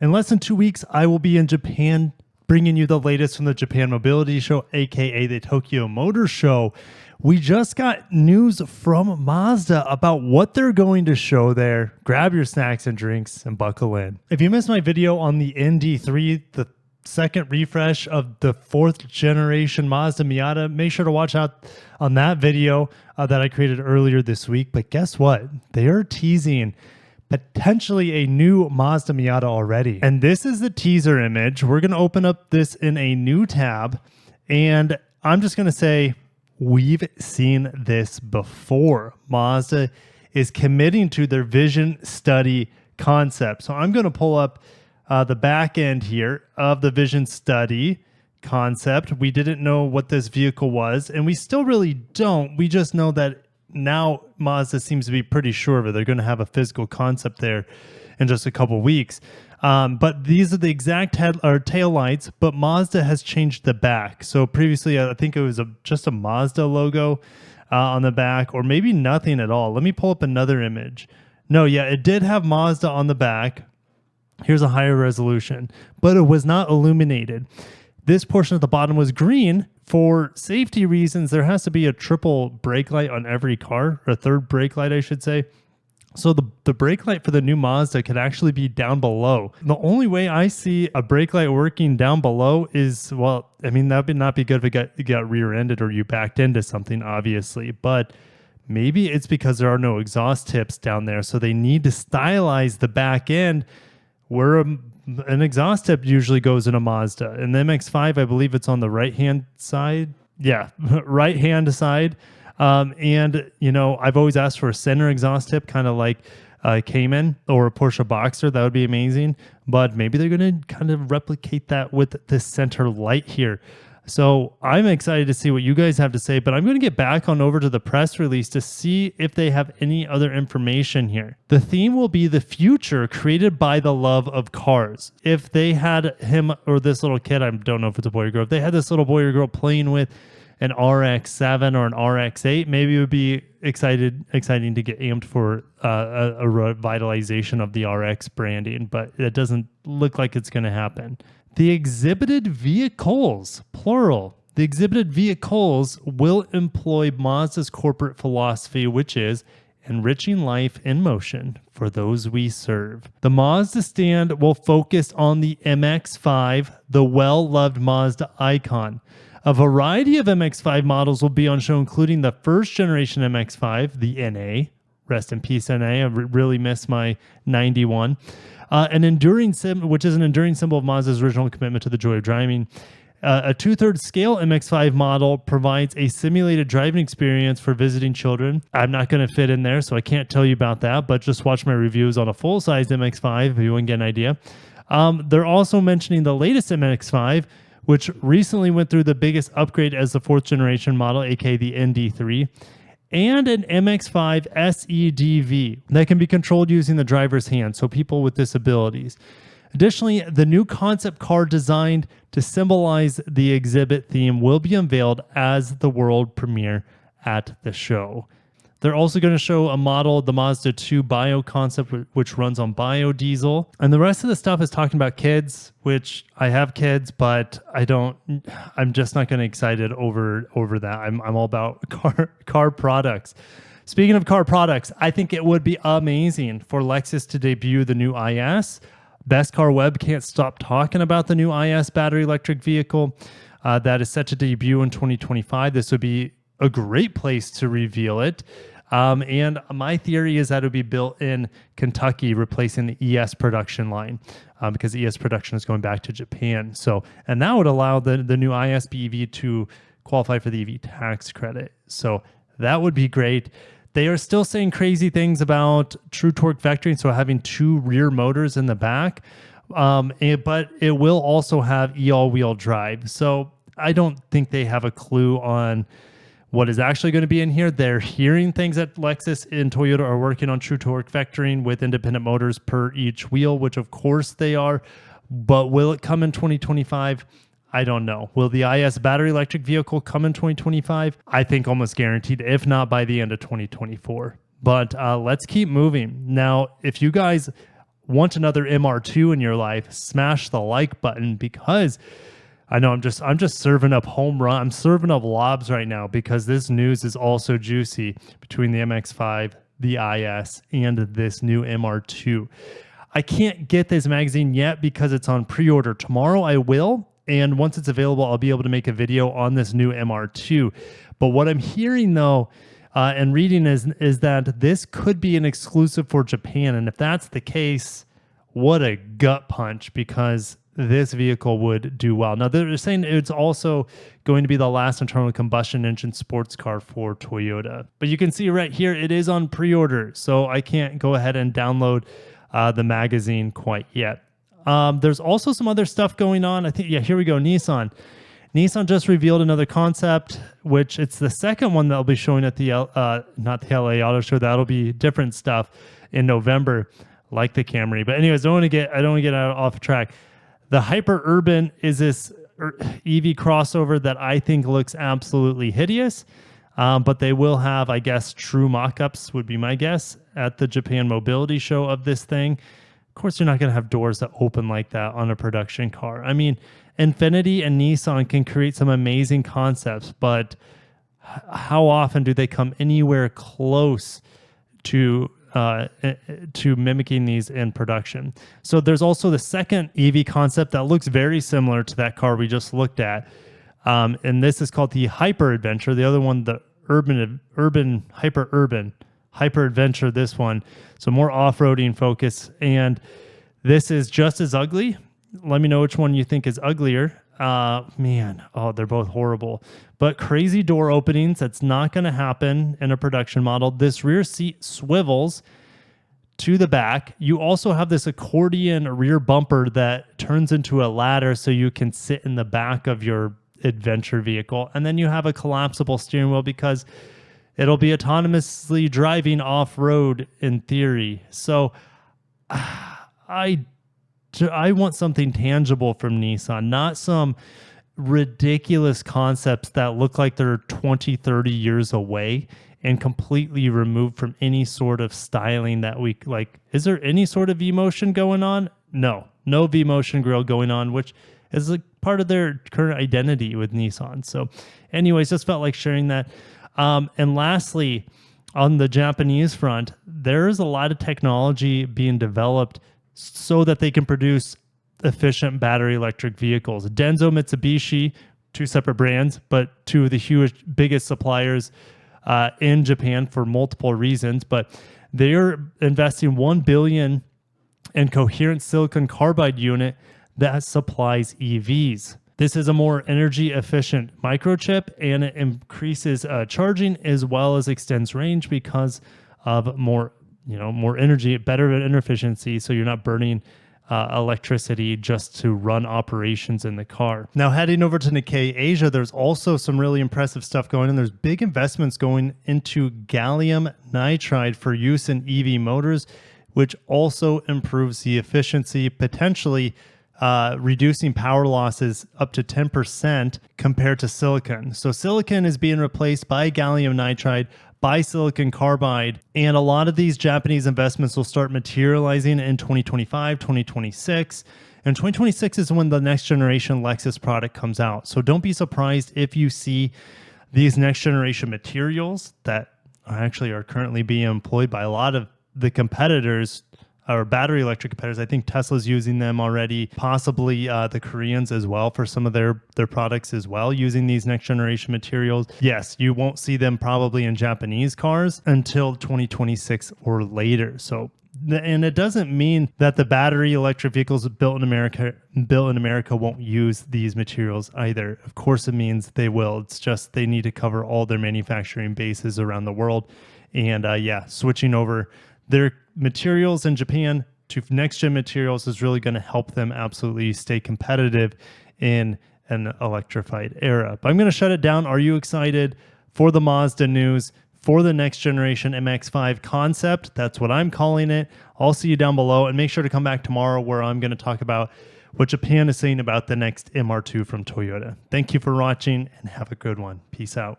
In less than 2 weeks, I will be in Japan bringing you the latest from the Japan Mobility Show, aka the Tokyo Motor Show. We just got news from Mazda about what they're going to show there. Grab your snacks and drinks and buckle in. If you missed my video on the ND3, the second refresh of the 4th generation Mazda Miata, make sure to watch out on that video that I created earlier this week. But guess what? They are teasing potentially a new Mazda Miata already. And this is the teaser image. We're going to open up this in a new tab. And I'm just going to say, we've seen this before. Mazda is committing to their vision study concept. So I'm going to pull up the back end here of the vision study concept. We didn't know what this vehicle was, and we still really don't. We just know that now Mazda seems to be pretty sure of it. They're going to have a physical concept there in just a couple weeks. But these are the exact tail lights, but Mazda has changed the back. So previously, I think it was just a Mazda logo on the back, or maybe nothing at all. Let me pull up another image. No, yeah, it did have Mazda on the back. Here's a higher resolution, but it was not illuminated. This portion at the bottom was green. For safety reasons, there has to be a triple brake light on every car, or a third brake light, I should say. So the brake light for the new Mazda could actually be down below. The only way I see a brake light working down below is, well, I mean, that would not be good if it got rear-ended or you backed into something, obviously. But maybe it's because there are no exhaust tips down there, so they need to stylize the back end where an exhaust tip usually goes in a Mazda. In the MX-5, I believe it's on the right-hand side. Yeah, right-hand side. And, you know, I've always asked for a center exhaust tip, kind of like Cayman or a Porsche Boxster. That would be amazing. But maybe they're going to kind of replicate that with this center light here. So I'm excited to see what you guys have to say, but I'm going to get back on over to the press release to see if they have any other information here. The theme will be the future created by the love of cars. If they had him or this little kid, I don't know if it's a boy or girl, if they had this little boy or girl playing with an RX-7 or an RX-8, maybe it would be exciting to get amped for a revitalization of the RX branding, but it doesn't look like it's going to happen. The exhibited vehicles, plural, the exhibited vehicles will employ Mazda's corporate philosophy, which is enriching life in motion for those we serve. The Mazda Stand will focus on the MX-5, the well-loved Mazda icon. A variety of MX-5 models will be on show, including the first generation MX-5, the NA. Rest in peace, NA. I really miss my 91. An enduring which is an enduring symbol of Mazda's original commitment to the joy of driving. A 2/3 scale MX-5 model provides a simulated driving experience for visiting children. I'm not going to fit in there, so I can't tell you about that, but just watch my reviews on a full-sized MX-5 if you want to get an idea. They're also mentioning the latest MX-5, which recently went through the biggest upgrade as the 4th generation model, aka the ND3. And an MX-5 SeDV that can be controlled using the driver's hand, so people with disabilities. Additionally, the new concept car designed to symbolize the exhibit theme will be unveiled as the world premiere at the show. They're also going to show a model, the Mazda 2 Bio concept, which runs on biodiesel. And the rest of the stuff is talking about kids, which I have kids, but I'm just not going to excited over that. I'm all about car products. Speaking of car products, I think it would be amazing for Lexus to debut the new IS. Best Car Web can't stop talking about the new IS battery electric vehicle that is set to debut in 2025. This would be a great place to reveal it. And my theory is that it would be built in Kentucky, replacing the ES production line, because ES production is going back to Japan. So, and that would allow the new IS BEV to qualify for the EV tax credit. So that would be great. They are still saying crazy things about true torque vectoring, so having 2 rear motors in the back, but it will also have all-wheel drive. So I don't think they have a clue on what is actually going to be in here. They're hearing things that Lexus and Toyota are working on true torque vectoring with independent motors per each wheel, which of course they are. But will it come in 2025? I don't know. Will the IS battery electric vehicle come in 2025? I think almost guaranteed, if not by the end of 2024. But let's keep moving. Now, if you guys want another MR2 in your life, smash the like button, because I know I'm just serving up home run. I'm serving up lobs right now because this news is also juicy between the MX-5, the IS, and this new MR2. I can't get this magazine yet because it's on pre-order. Tomorrow I will, and once it's available, I'll be able to make a video on this new MR2. But what I'm hearing though, and reading is that this could be an exclusive for Japan. And if that's the case, what a gut punch, because this vehicle would do well. Now, they're saying it's also going to be the last internal combustion engine sports car for Toyota. But you can see right here, it is on pre-order, so I can't go ahead and download the magazine quite yet. There's also some other stuff going on. I think, yeah, here we go, Nissan. Nissan just revealed another concept, which it's the second one that'll be showing at the not the LA Auto Show. That'll be different stuff in November, like the Camry. But anyways, I don't want to get off track. The Hyper Urban is this EV crossover that I think looks absolutely hideous, but they will have, I guess, true mock-ups would be my guess at the Japan Mobility Show of this thing. Of course, you're not going to have doors that open like that on a production car. I mean, Infiniti and Nissan can create some amazing concepts, but how often do they come anywhere close to mimicking these in production? So there's also the second EV concept that looks very similar to that car we just looked at, and this is called the Hyper Adventure. The other one, the Hyper Adventure, this one, so more off-roading focus, and this is just as ugly. Let me know which one you think is uglier. They're both horrible. But crazy door openings, that's not going to happen in a production model. This rear seat swivels to the back. You also have this accordion rear bumper that turns into a ladder so you can sit in the back of your adventure vehicle. And then you have a collapsible steering wheel because it'll be autonomously driving off-road in theory. So I want something tangible from Nissan, not some ridiculous concepts that look like they're 20, 30 years away and completely removed from any sort of styling that we like. Is there any sort of V-motion going on? No V-motion grill going on, which is a part of their current identity with Nissan. So anyways, just felt like sharing that. And lastly, on the Japanese front, there's a lot of technology being developed so that they can produce efficient battery electric vehicles. Denso, Mitsubishi, two separate brands, but two of the biggest suppliers in Japan for multiple reasons. But they're investing $1 billion in coherent silicon carbide unit that supplies EVs. This is a more energy efficient microchip, and it increases charging as well as extends range because of more energy, better energy efficiency, so you're not burning electricity just to run operations in the car. Now, heading over to Nikkei Asia, there's also some really impressive stuff going on. There's big investments going into gallium nitride for use in EV motors, which also improves the efficiency, potentially reducing power losses up to 10% compared to silicon. So silicon is being replaced by gallium nitride, by silicon carbide, and a lot of these Japanese investments will start materializing in 2025, 2026. And 2026 is when the next generation Lexus product comes out. So don't be surprised if you see these next generation materials that actually are currently being employed by a lot of the competitors, or battery electric competitors. I think Tesla's using them already, possibly the Koreans as well for some of their products as well, using these next generation materials. Yes, you won't see them probably in Japanese cars until 2026 or later. So, and it doesn't mean that the battery electric vehicles built in America won't use these materials either. Of course it means they will. It's just they need to cover all their manufacturing bases around the world. And switching over their materials in Japan to next-gen materials is really going to help them absolutely stay competitive in an electrified era. But I'm going to shut it down. Are you excited for the Mazda news, for the next generation MX-5 concept? That's what I'm calling it. I'll see you down below, and make sure to come back tomorrow where I'm going to talk about what Japan is saying about the next MR2 from Toyota. Thank you for watching, and have a good one. Peace out.